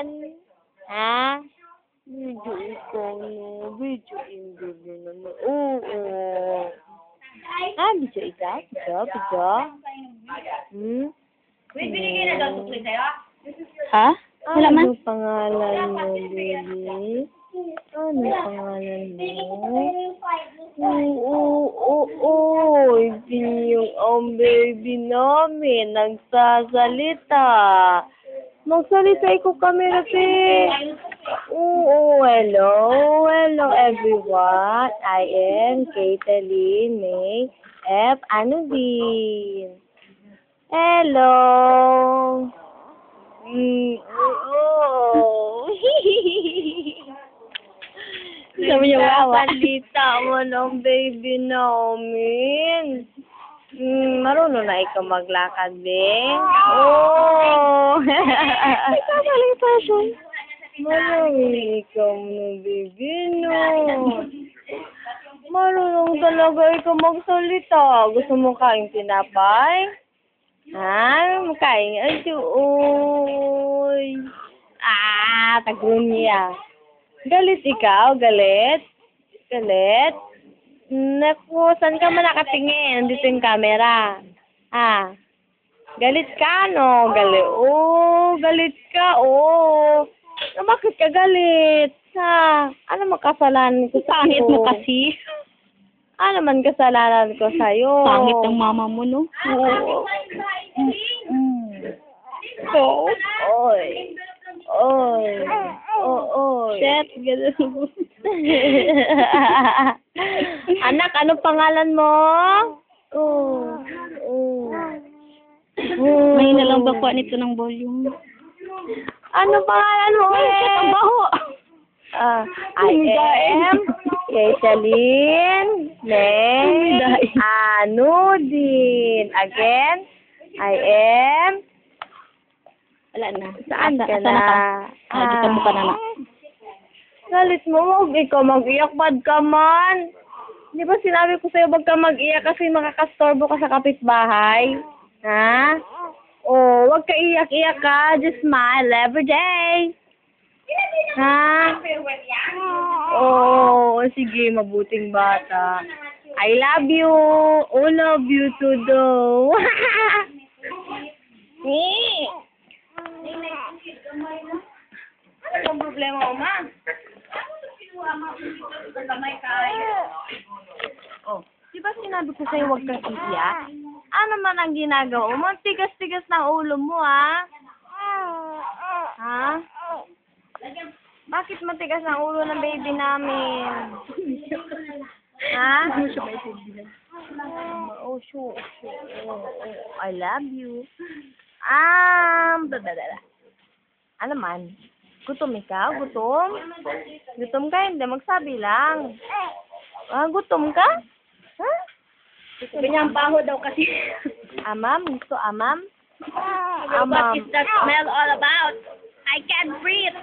yan? Ha? Video ikaw, no? Video yung video naman. Oo. Video ikaw? Video? Hmm? Binigay na daw tukli sa'yo? Ha? Wala man. Ano pangalan mo, baby? Ano pangalan mo? Oo. Hindi yung baby namin nagsasalita. Magsalita ko camera, pe. Oo, hello everyone. I am Caitlyn May F. Anubin. Hello. Oo. Sabi niya, wawa. Salita mo ng baby namin. Marunong na ikaw maglakad, be? Oh! Ikaw maling person. Marunong ikaw ng baby, no? Marunong talaga ikaw magsalita. Gusto mo kain tinapay? Ha? Makain? Ay, uy. Tagrun niya. Galit ikaw? Galit? Galit? Naku, saan ka man nakatingin? Nandito yung camera. Galit ka, no? Galit ka, bakit ka galit? Ano makasalanan ko sa'yo? Pangit mo kasi. Ano man kasalanan ko sa'yo? Pangit ng mama mo, no? Oo. Oy. Shit, gano'n. Anak, ano pangalan mo? May na lang ba kuha nito ng volume? Ano pangalan mo? Ang baho. I am Caitlyn May Anudin. Again, I am. Wala na. Saan ka na? Dito mo ka na. Galit mo, huwag ikaw mag-iyak, bad ka man. Di ba sinabi ko sa'yo, wag ka mag-iyak kasi makakastorbo ka sa kapitbahay? Ha? Wag ka iyak-iyak ka. Just smile every day. Ha? Sige, mabuting bata. I love you. Love you too, though. Ano ang problema mo, ma? Di ba sinabi ko sa'yo huwag kang iiyak? Ano man ang ginagawa mo? Tigas-tigas ng ulo mo, ha? Ha? Bakit matigas ang ulo ng baby namin? Ha? Sure. I love you. Ano man? Gutom ikaw? Gutom? Gutom ka? Hindi, magsabi lang. Gutom ka? Ha? Sabi niya, ang baho daw kasi. Amam? Gusto amam? What is that smell all about? I can't breathe.